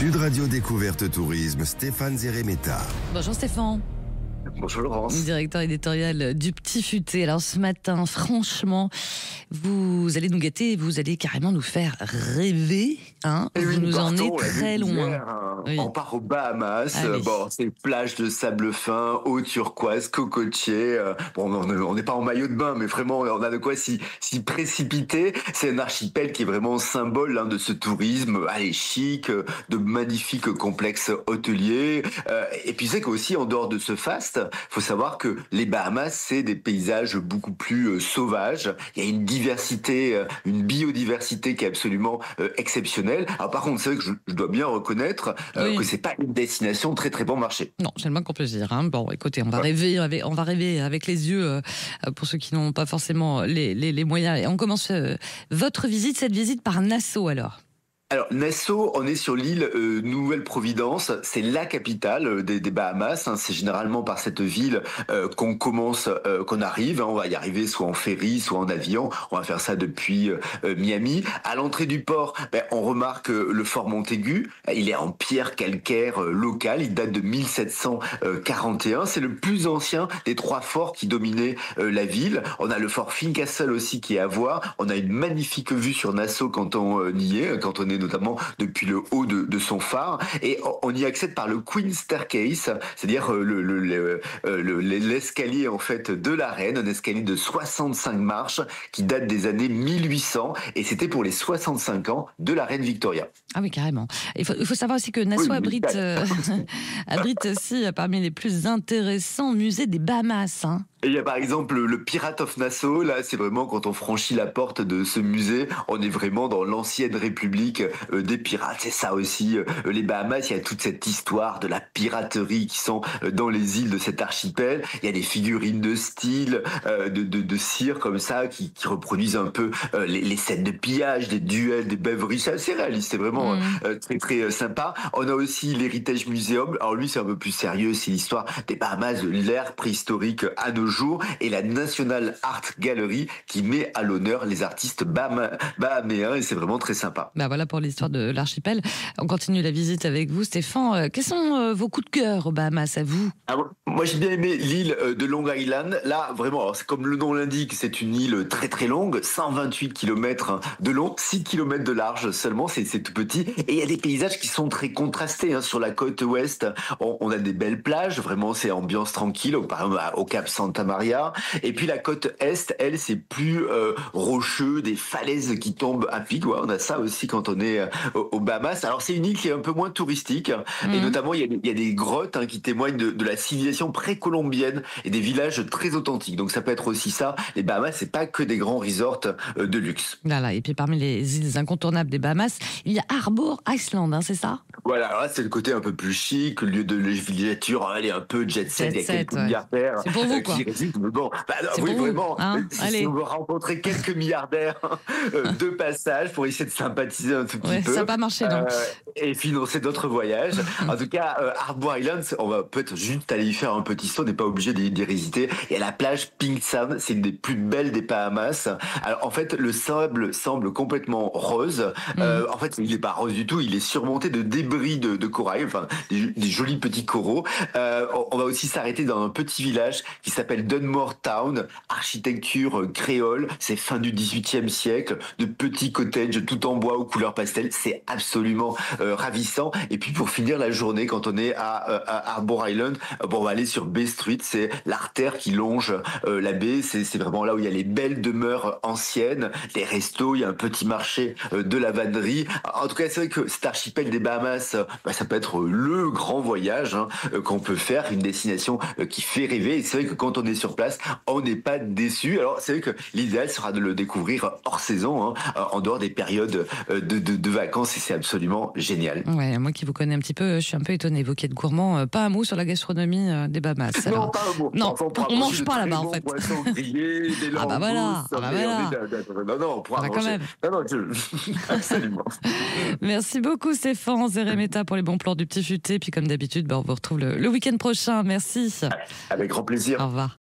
Sud Radio Découverte Tourisme, Stéphane Zeremeta. Bonjour Stéphane. Bonjour Laurence. Directeur éditorial du Petit Futé. Alors ce matin, franchement, vous allez nous gâter, vous allez carrément nous faire rêver. Vous nous emmenez très loin. Oui. On part aux Bahamas. Bon, c'est plage de sable fin, eau turquoise, cocotier. Bon, on n'est pas en maillot de bain, mais vraiment, on a de quoi s'y précipiter. C'est un archipel qui est vraiment symbole de ce tourisme, chic, de magnifiques complexes hôteliers. Et puis c'est qu'aussi, en dehors de ce faste, faut savoir que les Bahamas, c'est des paysages beaucoup plus sauvages. Il y a une diversité, une biodiversité qui est absolument exceptionnelle. Alors par contre, c'est vrai que je dois bien reconnaître que c'est pas une destination très très bon marché. Non, c'est le moins qu'on peut dire. Bon, écoutez, on va rêver avec les yeux pour ceux qui n'ont pas forcément les moyens. Et on commence cette visite par Nassau alors. Alors Nassau, on est sur l'île Nouvelle-Providence, c'est la capitale des Bahamas. C'est généralement par cette ville qu'on arrive. On va y arriver soit en ferry, soit en avion. On va faire ça depuis Miami. À l'entrée du port, on remarque le fort Montaigu. Il est en pierre calcaire locale. Il date de 1741. C'est le plus ancien des trois forts qui dominaient la ville. On a le fort Fincastle aussi qui est à voir. On a une magnifique vue sur Nassau quand on y est, quand on est notamment depuis le haut de son phare, et on y accède par le Queen Staircase, c'est-à-dire l'escalier en fait de la reine, un escalier de 65 marches qui date des années 1800, et c'était pour les 65 ans de la reine Victoria. Ah oui, carrément. Il faut savoir aussi que Nassau abrite aussi parmi les plus intéressants musées des Bahamas. Et il y a par exemple le Pirate of Nassau. Là, c'est vraiment quand on franchit la porte de ce musée, on est vraiment dans l'ancienne république des pirates. C'est ça aussi, les Bahamas. Il y a toute cette histoire de la piraterie qui sont dans les îles de cet archipel. Il y a des figurines de style, de cire comme ça, qui reproduisent un peu les scènes de pillage, des duels, des beuveries. C'est assez réaliste. C'est vraiment très très sympa. On a aussi l'Heritage Museum. Alors lui, c'est un peu plus sérieux. C'est l'histoire des Bahamas, de l'ère préhistorique à nos jours, et la National Art Gallery qui met à l'honneur les artistes bahaméens, et c'est vraiment très sympa. Voilà pour l'histoire de l'archipel. On continue la visite avec vous, Stéphane. Quels sont vos coups de cœur aux Bahamas, à vous? Moi, j'ai bien aimé l'île de Long Island. Là, vraiment, c'est comme le nom l'indique, c'est une île très très longue, 128 km de long, 6 km de large seulement, c'est tout petit. Et il y a des paysages qui sont très contrastés. Sur la côte ouest, on a des belles plages, vraiment c'est ambiance tranquille, par exemple au Cap Santa Maria. Et puis la côte est, elle, c'est plus rocheux, des falaises qui tombent à pic. On a ça aussi quand on est aux Bahamas. Alors c'est une île qui est un peu moins touristique, et notamment il y a des grottes qui témoignent de la civilisation précolombienne et des villages très authentiques. Donc ça peut être aussi ça. Les Bahamas, c'est pas que des grands resorts de luxe. Voilà. Et puis parmi les îles incontournables des Bahamas, il y a Harbour Island, c'est ça? Voilà, alors là c'est le côté un peu plus chic, le lieu de villégiature, elle est un peu jet set, il y a quelques milliardaires c'est pour vous, quoi. qui résident. Bon, oui, vraiment, si on veut rencontrer quelques milliardaires de passage pour essayer de sympathiser un tout petit peu. Ça n'a pas marché, donc. Et financer d'autres voyages. En tout cas, Harbour Island, on va peut-être juste aller y faire un petit saut, on n'est pas obligé d'y résister. Et à la plage Pink Sand, c'est une des plus belles des Bahamas. Alors en fait, le sable semble complètement rose. En fait, il n'est pas rose du tout, il est surmonté de débris de corail, enfin des jolis petits coraux. On va aussi s'arrêter dans un petit village qui s'appelle Dunmore Town, architecture créole, c'est fin du XVIIIe siècle, de petits cottages tout en bois aux couleurs pastel, c'est absolument ravissant. Et puis pour finir la journée, quand on est à Harbour Island, on va aller sur Bay Street, c'est l'artère qui longe la baie, c'est vraiment là où il y a les belles demeures anciennes, les restos, il y a un petit marché de la vannerie. En tout cas, c'est vrai que cet archipel des Bahamas, ça peut être le grand voyage qu'on peut faire, une destination qui fait rêver. Et c'est vrai que quand on est sur place, on n'est pas déçu. Alors c'est vrai que l'idéal sera de le découvrir hors saison, en dehors des périodes de vacances, et c'est absolument génial. Ouais, moi qui vous connais un petit peu, je suis un peu étonné. Vous qui êtes gourmand, pas un mot sur la gastronomie des Bahamas. Non, pas un mot. Non, on mange pas là-bas en fait. Poissons grillés, des langoustes. Voilà. Non, on pourra manger. Non, absolument. Merci beaucoup Stéphane Zeremeta pour les bons plans du Petit Futé. Puis comme d'habitude, on vous retrouve le week-end prochain. Merci. Avec grand plaisir. Au revoir.